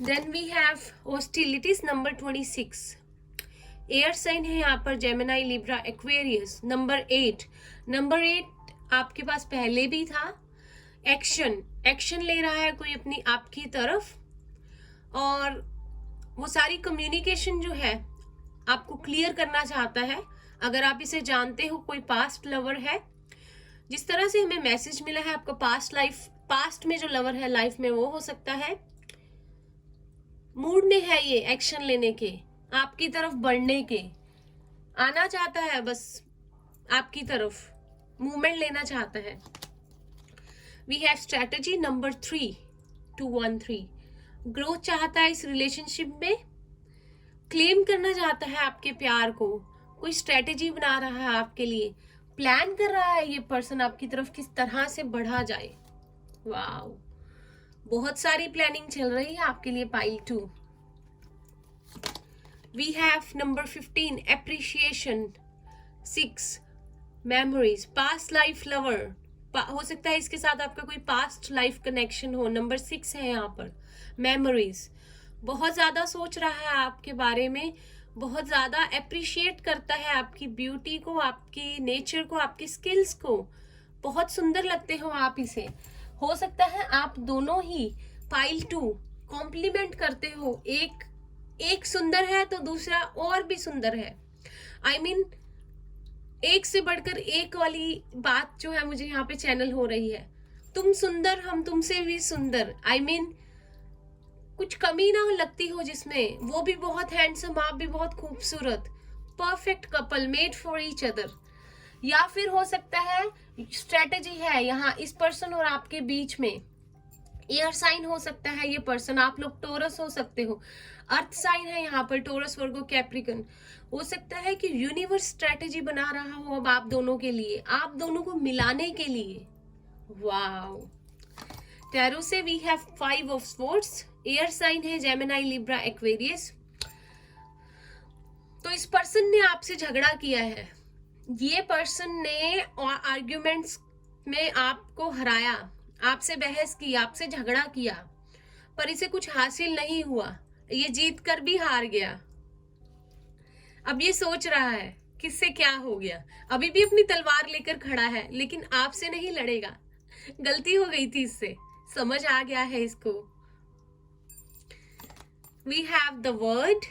Then we have hostilities number 26। Air sign है यहाँ पर, जेमिनी, लिब्रा, एक्वेरियस। नंबर 8 आपके पास पहले भी था। एक्शन ले रहा है कोई अपनी आपकी तरफ, और वो सारी कम्युनिकेशन जो है आपको क्लियर करना चाहता है। अगर आप इसे जानते हो, कोई पास्ट लवर है। जिस तरह से हमें मैसेज मिला है आपका पास्ट में जो लवर है लाइफ में, वो हो सकता है। मूड में है ये एक्शन लेने के, आपकी तरफ बढ़ने के, आना चाहता है, बस आपकी तरफ मूवमेंट लेना चाहता है। We have strategy number 3, 213। Growth चाहता है इस रिलेशनशिप में, क्लेम करना चाहता है आपके प्यार को, कोई स्ट्रेटेजी बना रहा है आपके लिए, प्लान कर रहा है ये पर्सन आपकी तरफ किस तरह से बढ़ा जाए। वाओ, बहुत सारी प्लानिंग चल रही है आपके लिए pile 2। We have number 15, appreciation. 6, memories, past life lover. हो सकता है इसके साथ आपका कोई पास्ट लाइफ कनेक्शन हो। नंबर 6 है यहाँ पर, मेमोरीज। बहुत ज्यादा सोच रहा है आपके बारे में, बहुत ज्यादा अप्रिशिएट करता है आपकी ब्यूटी को, आपकी नेचर को, आपकी स्किल्स को। बहुत सुंदर लगते हो आप इसे। हो सकता है आप दोनों ही पाइल 2 कॉम्प्लीमेंट करते हो। एक सुंदर है तो दूसरा और भी सुंदर है। I mean, एक से बढ़कर एक वाली बात जो है मुझे यहाँ पे चैनल हो रही है। तुम सुंदर, हम तुमसे भी सुंदर। I mean, कुछ कमी ना लगती हो जिसमें, वो भी बहुत हैंडसम, आप भी बहुत खूबसूरत। Perfect couple, made for each other. या फिर हो सकता है स्ट्रेटेजी है यहाँ इस पर्सन और आपके बीच में। एयर साइन हो सकता है ये पर्सन, आप लोग टोरस हो सकते हो। अर्थ साइन है यहाँ पर, टोरस, वर्गो, कैप्रिकन। हो सकता है कि यूनिवर्स स्ट्रेटेजी बना रहा हो अब आप दोनों के लिए, आप दोनों को मिलाने के लिए। वाओ, टैरो से we have 5 of swords. Air sign है जेमिनी, लिब्रा, एक्वेरियस। तो इस पर्सन ने आपसे झगड़ा किया है। ये पर्सन ने आर्ग्यूमेंट्स में आपको हराया, आपसे बहस की, आपसे झगड़ा किया, पर इसे कुछ हासिल नहीं हुआ। ये जीत कर भी हार गया। अब ये सोच रहा है किससे क्या हो गया। अभी भी अपनी तलवार लेकर खड़ा है, लेकिन आपसे नहीं लड़ेगा। गलती हो गई थी इससे, समझ आ गया है इसको। We have the word.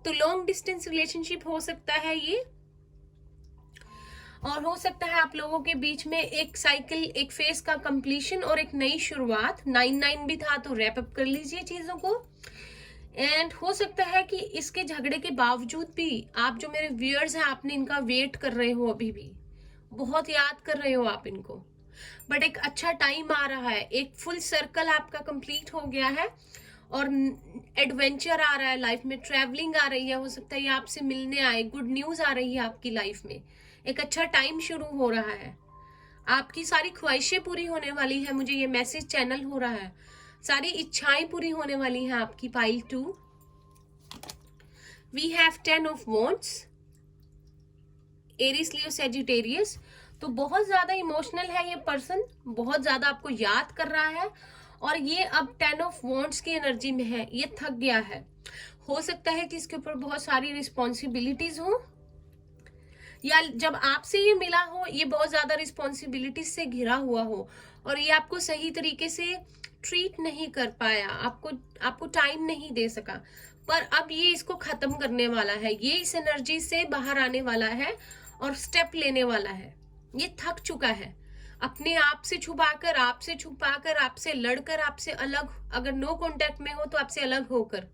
तो लॉन्ग डिस्टेंस रिलेशनशिप हो सकता है ये, और हो सकता है आप लोगों के बीच में एक साइकिल, एक फेज का कंप्लीशन और एक नई शुरुआत। 9 भी था, तो रैप अप कर लीजिए चीजों को। एंड हो सकता है कि इसके झगड़े के बावजूद भी आप जो मेरे व्यूअर्स हैं, आपने इनका वेट कर रहे हो, अभी भी बहुत याद कर रहे हो आप इनको। बट एक अच्छा टाइम आ रहा है, एक फुल सर्कल आपका कंप्लीट हो गया है और एडवेंचर आ रहा है लाइफ में, ट्रैवलिंग आ रही है, हो सकता है ये आपसे मिलने आए, गुड न्यूज आ रही है आपकी लाइफ में, एक अच्छा टाइम शुरू हो रहा है, आपकी सारी ख्वाहिशें पूरी होने वाली है, मुझे ये मैसेज चैनल हो रहा है, सारी इच्छाएं पूरी होने वाली हैं आपकी pile 2। We have 10 of wands, Aries Leo Sagittarius. तो बहुत ज्यादा इमोशनल है ये पर्सन, बहुत ज्यादा आपको याद कर रहा है और ये अब 10 ऑफ वॉन्ड्स की एनर्जी में है, ये थक गया है। हो सकता है कि इसके ऊपर बहुत सारी रिस्पॉन्सिबिलिटीज हो, या जब आपसे ये मिला हो ये बहुत ज्यादा रिस्पॉन्सिबिलिटीज से घिरा हुआ हो और ये आपको सही तरीके से ट्रीट नहीं कर पाया, आपको टाइम नहीं दे सका, पर अब ये इसको खत्म करने वाला है, ये इस एनर्जी से बाहर आने वाला है और स्टेप लेने वाला है। ये थक चुका है, अपने आप से छुपाकर, आपसे लड़कर, आपसे अलग, अगर नो कांटेक्ट में हो तो आपसे अलग होकर,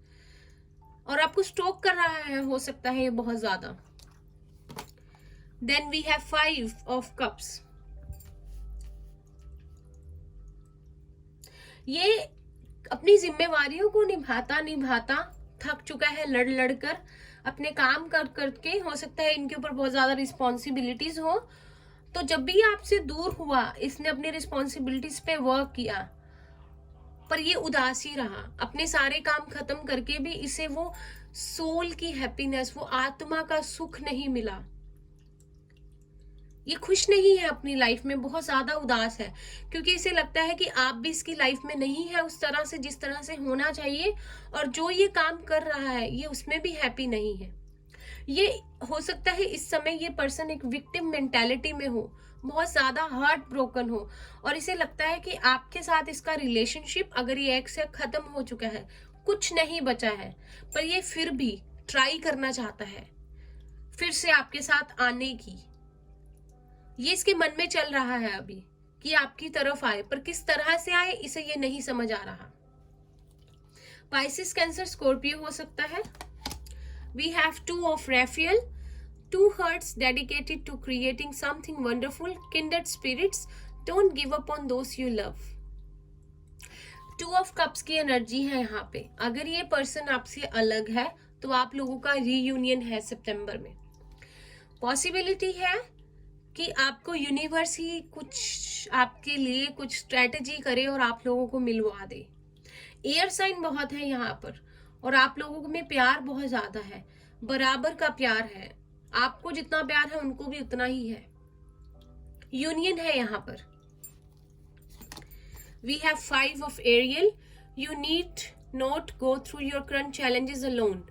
और आपको स्टॉक कर रहा है, हो सकता है ये बहुत ज्यादा। Then we have 5 of cups. ये अपनी जिम्मेवारियों को निभाता थक चुका है, लड़ कर, अपने काम कर करके, हो सकता है इनके ऊपर बहुत ज्यादा रिस्पॉन्सिबिलिटीज हो, तो जब भी आपसे दूर हुआ इसने अपनी रिस्पॉन्सिबिलिटीज पे वर्क किया, पर ये उदासी रहा, अपने सारे काम खत्म करके भी इसे वो सोल की हैप्पीनेस, वो आत्मा का सुख नहीं मिला, ये खुश नहीं है अपनी लाइफ में, बहुत ज्यादा उदास है, क्योंकि इसे लगता है कि आप भी इसकी लाइफ में नहीं है उस तरह से जिस तरह से होना चाहिए, और जो ये काम कर रहा है ये उसमें भी हैप्पी नहीं है। ये हो सकता है इस समय ये पर्सन एक विक्टिम मेंटालिटी में हो, बहुत ज्यादा हार्ट ब्रोकन हो, और इसे लगता है कि आपके साथ इसका रिलेशनशिप, अगर ये एक से खत्म हो चुका है, कुछ नहीं बचा है, पर ये फिर भी ट्राई करना चाहता है फिर से आपके साथ आने की। ये इसके मन में चल रहा है अभी कि आपकी तरफ आए, पर किस तरह से आए इसे ये नहीं समझ आ रहा। पाइसिस, कैंसर, स्कॉर्पियो हो सकता है। We have 2 of Raphael, 2 hearts dedicated to creating something wonderful, kindred spirits, don't give up on those you love. 2 of Cups की एनर्जी है यहाँ पे, अगर ये पर्सन आपसे अलग है तो आप लोगों का रीयूनियन है सितंबर में। पॉसिबिलिटी है कि आपको यूनिवर्स ही कुछ आपके लिए कुछ स्ट्रेटेजी करे और आप लोगों को मिलवा दे। एयर साइन बहुत है यहाँ पर, और आप लोगों में प्यार बहुत ज्यादा है, बराबर का प्यार है, आपको जितना प्यार है उनको भी उतना ही है, यूनियन है यहाँ पर। We have 5 of Ariel, you need not go through your current challenges alone,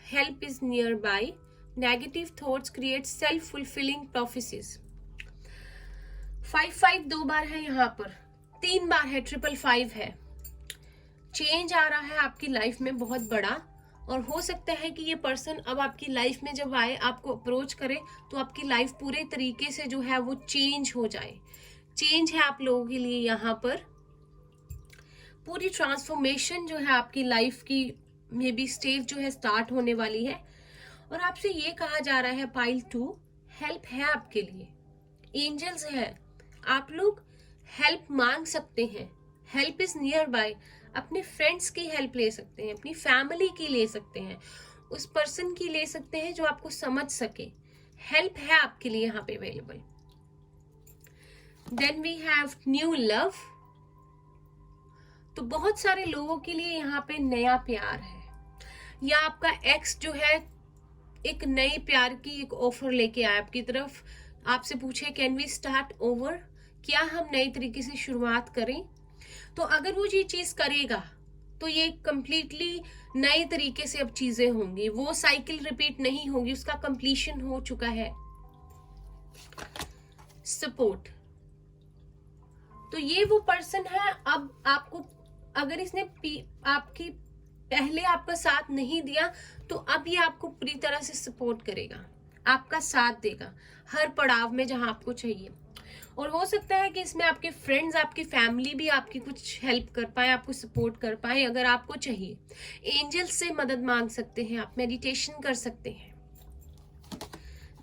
help is near by, negative thoughts create self fulfilling prophecies. 5 2 बार है यहाँ पर, 3 बार है, 555 है। चेंज आ रहा है आपकी लाइफ में बहुत बड़ा, और हो सकता है कि ये पर्सन अब आपकी लाइफ में जब आए, आपको अप्रोच करे, तो आपकी लाइफ पूरे तरीके से जो है वो चेंज हो जाए। चेंज है आप लोगों के लिए यहाँ पर, पूरी ट्रांसफॉर्मेशन जो है आपकी लाइफ की मे बी स्टेज जो है स्टार्ट होने वाली है। और आपसे ये कहा जा रहा है पाइल 2, हेल्प है आपके लिए, एंजल्स है, आप लोग हेल्प मांग सकते हैं, हेल्प इज नियर बाय, अपने फ्रेंड्स की हेल्प ले सकते हैं, अपनी फैमिली की ले सकते हैं, उस पर्सन की ले सकते हैं जो आपको समझ सके, हेल्प है आपके लिए यहाँ पे available. Then we have new love, तो बहुत सारे लोगों के लिए यहाँ पे नया प्यार है, या आपका एक्स जो है एक नए प्यार की एक ऑफर लेके आया आपकी तरफ, आपसे पूछे कैन वी स्टार्ट ओवर, क्या हम नए तरीके से शुरुआत करें। तो अगर वो ये चीज करेगा तो ये कंप्लीटली नए तरीके से अब चीजें होंगी, वो साइकिल रिपीट नहीं होगी, उसका कंप्लीशन हो चुका है। सपोर्ट, तो ये वो पर्सन है, अब आपको अगर इसने आपकी पहले आपका साथ नहीं दिया तो अब ये आपको पूरी तरह से सपोर्ट करेगा, आपका साथ देगा हर पड़ाव में जहां आपको चाहिए। और हो सकता है कि इसमें आपके फ्रेंड्स, आपकी फैमिली भी आपकी कुछ हेल्प कर पाए, आपको सपोर्ट कर पाए अगर आपको चाहिए। एंजल्स से मदद मांग सकते हैं आप, मेडिटेशन कर सकते हैं।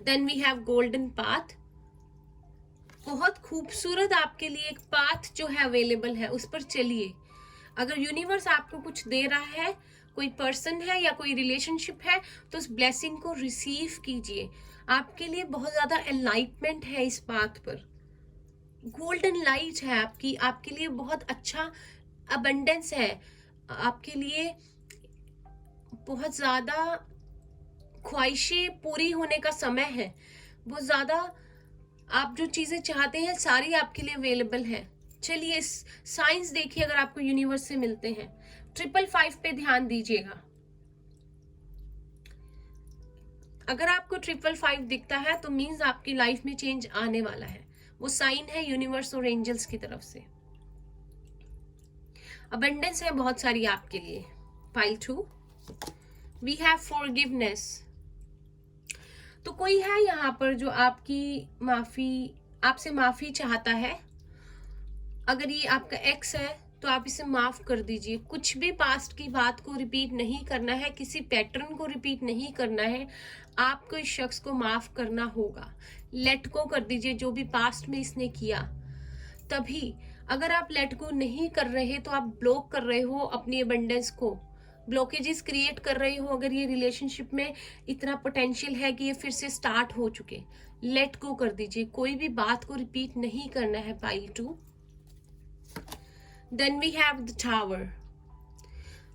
Then we have golden path, बहुत खूबसूरत आपके लिए एक पाथ जो है अवेलेबल है, उस पर चलिए। अगर यूनिवर्स आपको कुछ दे रहा है, कोई पर्सन है या कोई रिलेशनशिप है, तो उस ब्लेसिंग को रिसीव कीजिए। आपके लिए बहुत ज्यादा एनलाइटमेंट है इस पाथ पर, गोल्डन लाइट है आपकी, आपके लिए बहुत अच्छा अबंडेंस है, आपके लिए बहुत ज्यादा ख्वाहिशें पूरी होने का समय है, बहुत ज्यादा आप जो चीजें चाहते हैं सारी आपके लिए अवेलेबल है। चलिए साइंस देखिए अगर आपको यूनिवर्स से मिलते हैं। 555 पे ध्यान दीजिएगा। अगर आपको 555 दिखता है तो मीन्स आपकी लाइफ में चेंज आने वाला है, वो साइन है यूनिवर्स और एंजल्स की तरफ से। अबंडेंस है बहुत सारी आपके लिए। Pile 2, we have forgiveness. तो कोई है यहाँ पर जो आपसे माफी चाहता है। अगर ये आपका एक्स है तो आप इसे माफ कर दीजिए। कुछ भी पास्ट की बात को रिपीट नहीं करना है, किसी पैटर्न को रिपीट नहीं करना है, आपको इस शख्स को माफ करना होगा। लेट गो कर दीजिए जो भी पास्ट में इसने किया। तभी अगर आप लेट गो नहीं कर रहे तो आप ब्लॉक कर रहे हो अपनी अबंडेंस को, ब्लॉकेजेस क्रिएट कर रहे हो। अगर ये रिलेशनशिप में इतना पोटेंशियल है कि ये फिर से स्टार्ट हो चुके, लेट गो कर दीजिए। कोई भी बात को रिपीट नहीं करना है। Pile 2, then we have the tower.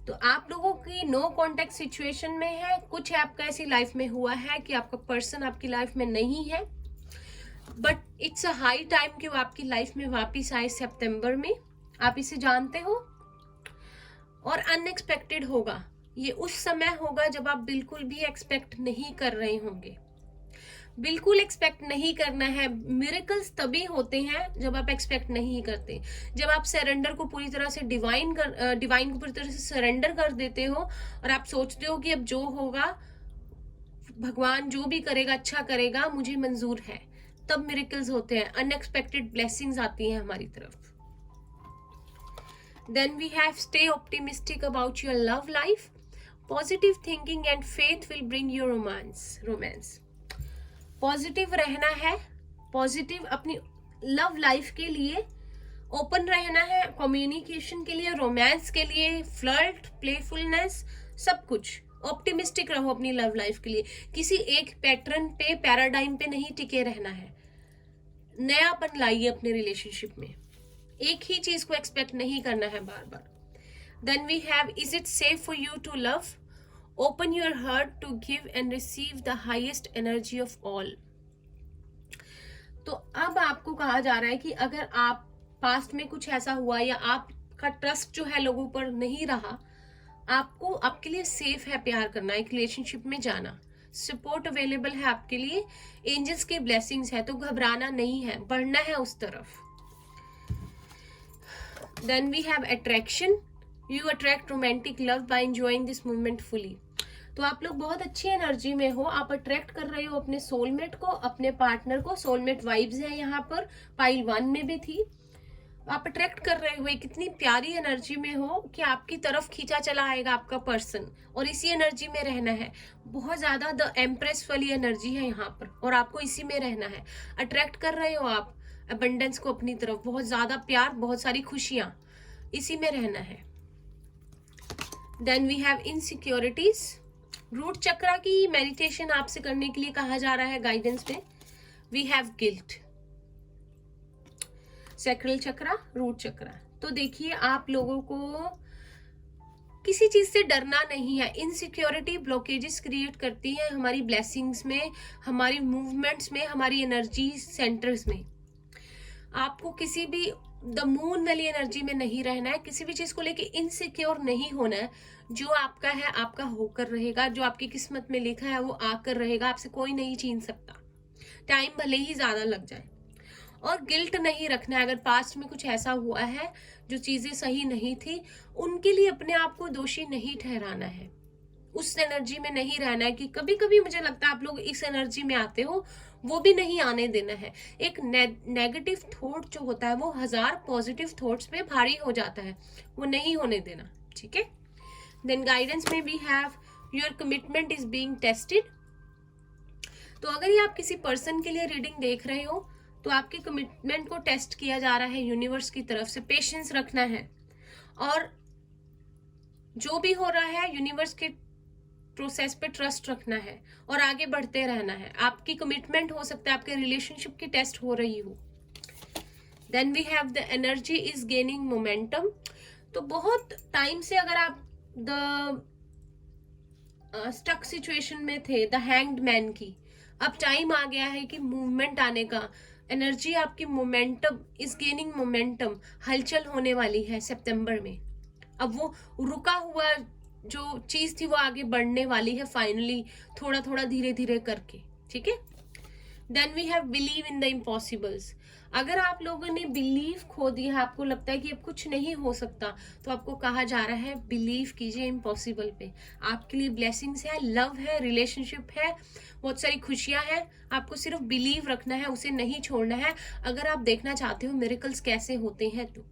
तो आप लोगों की नो कॉन्टेक्ट सिचुएशन में है, कुछ आपका ऐसी लाइफ में हुआ है कि आपका पर्सन आपकी लाइफ में नहीं है, but it's a high time कि वो आपकी लाइफ में वापिस आए सितंबर में। आप इसे जानते हो और अनएक्सपेक्टेड होगा। ये उस समय होगा जब आप बिल्कुल भी एक्सपेक्ट नहीं कर रहे होंगे। बिल्कुल एक्सपेक्ट नहीं करना है। मिरेकल्स तभी होते हैं जब आप एक्सपेक्ट नहीं करते, जब आप सरेंडर को पूरी तरह से डिवाइन को पूरी तरह से सरेंडर कर देते हो और आप सोचते हो कि अब जो होगा भगवान जो भी करेगा अच्छा करेगा, मुझे मंजूर है। तब मिरेकल्स होते हैं, अनएक्सपेक्टेड ब्लेसिंग्स आती हैं हमारी तरफ। Then we have stay optimistic about your love life. Positive thinking and faith will bring you romance. Positive रहना है, पॉजिटिव अपनी लव लाइफ के लिए ओपन रहना है, कम्युनिकेशन के लिए, रोमांस के लिए, फ्लर्ट, प्लेफुलनेस, सब कुछ। ऑप्टिमिस्टिक रहो अपनी लव लाइफ के लिए। किसी एक पैटर्न पे, पैराडाइम पे नहीं टिके रहना है। नयापन लाइए अपने रिलेशनशिप में, एक ही चीज को एक्सपेक्ट नहीं करना है बार बार। Then we have is it safe for you to love, open your heart to give and receive the highest energy of all. तो अब आपको कहा जा रहा है कि अगर आप पास्ट में कुछ ऐसा हुआ या आपका ट्रस्ट जो है लोगों पर नहीं रहा, आपको आपके लिए सेफ है प्यार करना, एक रिलेशनशिप में जाना। सपोर्ट अवेलेबल है आपके लिए, एंजल्स के ब्लेसिंग्स है, तो घबराना नहीं है, बढ़ना है उस तरफ। Then we have attraction. You attract romantic love by enjoying this moment fully. तो आप लोग बहुत अच्छी एनर्जी में हो, आप अट्रैक्ट कर रहे हो अपने सोलमेट को, अपने पार्टनर को। सोलमेट वाइब्स है यहाँ पर, पाइल 1 में भी थी। आप अट्रैक्ट कर रहे हो, कितनी प्यारी एनर्जी में हो कि आपकी तरफ खींचा चला आएगा आपका पर्सन, और इसी एनर्जी में रहना है। बहुत ज्यादा द एम्प्रेस वाली एनर्जी है यहाँ पर, और आपको इसी में रहना है। अट्रैक्ट कर रहे हो आप अबंडेंस को अपनी तरफ, बहुत ज्यादा प्यार, बहुत सारी खुशियां, इसी में रहना है। Then we have insecurities. Root chakra की मेडिटेशन आपसे करने के लिए कहा जा रहा है गाइडेंस में। We have guilt. Sacral chakra, root chakra. तो देखिए आप लोगों को किसी चीज से डरना नहीं है। इनसिक्योरिटी ब्लॉकेजेस क्रिएट करती है हमारी ब्लेसिंग्स में, हमारी मूवमेंट्स में, हमारी एनर्जी सेंटर्स में। आपको किसी भी द मून वाली एनर्जी में नहीं रहना है, किसी भी चीज को लेके इनसिक्योर नहीं होना है। जो आपका है आपका होकर रहेगा, जो आपकी किस्मत में लिखा है वो आकर रहेगा, आपसे कोई नहीं छीन सकता, टाइम भले ही ज्यादा लग जाए। और गिल्ट नहीं रखना है। अगर पास्ट में कुछ ऐसा हुआ है जो चीजें सही नहीं थी, उनके लिए अपने आप को दोषी नहीं ठहराना है, उस एनर्जी में नहीं रहना है कि कभी कभी मुझे लगता है आप लोग इस एनर्जी में आते हो, वो भी नहीं आने देना है। एक नेगेटिव थॉट जो होता है वो 1000 पॉजिटिव थॉट्स पे भारी हो जाता है, वो नहीं होने देना, ठीक है। देन गाइडेंस में we have your commitment is being tested. तो अगर ये आप किसी पर्सन के लिए रीडिंग देख रहे हो तो आपकी कमिटमेंट को टेस्ट किया जा रहा है यूनिवर्स की तरफ से। पेशेंस रखना है और जो भी हो रहा है यूनिवर्स के प्रोसेस पे ट्रस्ट रखना है और आगे बढ़ते रहना है। आपकी कमिटमेंट हो सकता है आपके रिलेशनशिप की टेस्ट हो रही हो। Then we have the energy is gaining momentum. तो बहुत टाइम से अगर आप द स्टक सिचुएशन में थे, द हैंग्ड मैन की, अब टाइम आ गया है कि मूवमेंट आने का। एनर्जी आपकी मोमेंटम इज गेनिंग मोमेंटम, हलचल होने वाली है सितंबर में। अब वो रुका हुआ जो चीज थी वो आगे बढ़ने वाली है फाइनली, थोड़ा थोड़ा धीरे धीरे करके, ठीक है। Then we have believe in the impossibles. अगर आप लोगों ने बिलीव खो दिया, आपको लगता है कि अब कुछ नहीं हो सकता, तो आपको कहा जा रहा है बिलीव कीजिए इम्पॉसिबल पे। आपके लिए ब्लेसिंग्स है, लव है, रिलेशनशिप है, बहुत सारी खुशियां हैं। आपको सिर्फ बिलीव रखना है, उसे नहीं छोड़ना है। अगर आप देखना चाहते हो मिरेकल्स कैसे होते हैं तो।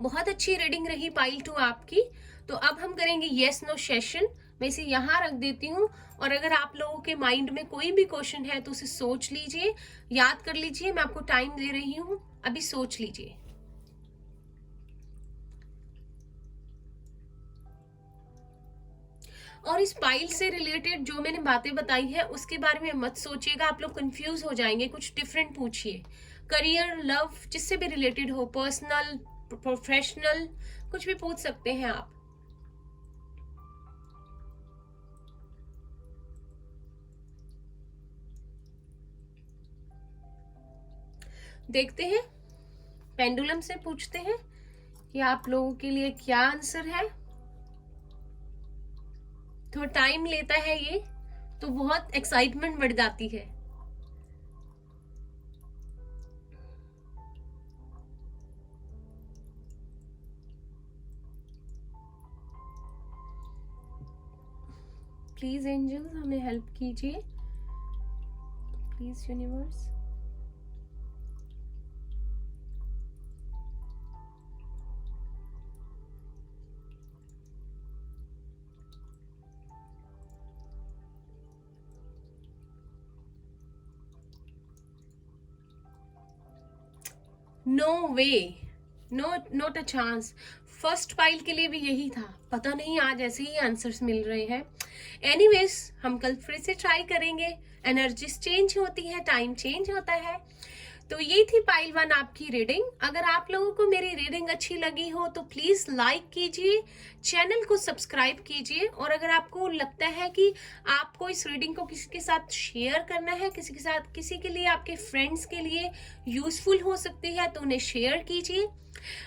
बहुत अच्छी रीडिंग रही पाइल 2 आपकी। तो अब हम करेंगे येस नो सेशन। मैं इसे यहाँ रख देती हूँ और अगर आप लोगों के माइंड में कोई भी क्वेश्चन है तो उसे सोच लीजिए, याद कर लीजिए। मैं आपको टाइम दे रही हूँ, अभी सोच लीजिए। और इस पाइल से रिलेटेड जो मैंने बातें बताई है उसके बारे में मत सोचिएगा, आप लोग कंफ्यूज हो जाएंगे। कुछ डिफरेंट पूछिए, करियर, लव, जिससे भी रिलेटेड हो, पर्सनल, प्रोफेशनल, कुछ भी पूछ सकते हैं आप। देखते हैं, पेंडुलम से पूछते हैं कि आप लोगों के लिए क्या आंसर है। थोड़ा टाइम लेता है ये, तो बहुत एक्साइटमेंट बढ़ जाती है। प्लीज एंजल्स हमें हेल्प कीजिए, please universe. No way, not a chance. First pile के लिए भी यही था, पता नहीं आज ऐसे ही आंसर्स मिल रहे हैं। एनीवेज, हम कल फिर से ट्राई करेंगे। एनर्जीज चेंज होती है, टाइम चेंज होता है। तो ये थी पाइल 1 आपकी रीडिंग। अगर आप लोगों को मेरी रीडिंग अच्छी लगी हो तो प्लीज लाइक कीजिए, चैनल को सब्सक्राइब कीजिए। और अगर आपको लगता है कि आपको इस रीडिंग को किसी के साथ शेयर करना है, किसी के साथ, किसी के लिए, आपके फ्रेंड्स के लिए यूजफुल हो सकती है, तो उन्हें शेयर कीजिए।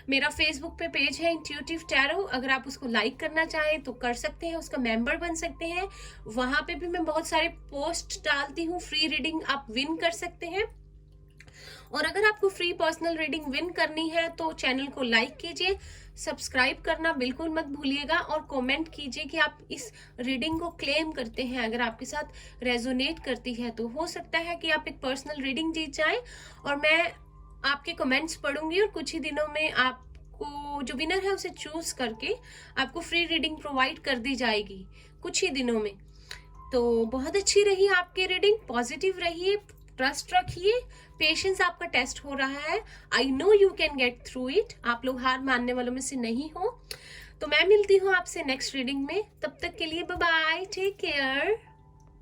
मेरा फेसबुक पे पेज है इंट्यूटिव टैरो, अगर आप उसको लाइक करना चाहें तो कर सकते हैं, उसका मेंबर बन सकते हैं। वहां पे भी मैं बहुत सारे पोस्ट डालती हूँ, फ्री रीडिंग आप विन कर सकते हैं। और अगर आपको फ्री पर्सनल रीडिंग विन करनी है तो चैनल को लाइक कीजिए, सब्सक्राइब करना बिल्कुल मत भूलिएगा और कमेंट कीजिए कि आप इस रीडिंग को क्लेम करते हैं। अगर आपके साथ रेजोनेट करती है तो हो सकता है कि आप एक पर्सनल रीडिंग जीत जाएं और मैं आपके कमेंट्स पढ़ूंगी और कुछ ही दिनों में आपको जो विनर है उसे चूज करके आपको फ्री रीडिंग प्रोवाइड कर दी जाएगी कुछ ही दिनों में। तो बहुत अच्छी रही आपकी रीडिंग, पॉजिटिव रहिए, ट्रस्ट रखिए, पेशेंस आपका टेस्ट हो रहा है। I know you can get through it. आप लोग हार मानने वालों में से नहीं हो। तो मैं मिलती हूँ आपसे नेक्स्ट रीडिंग में, तब तक के लिए बाय बाय, टेक केयर।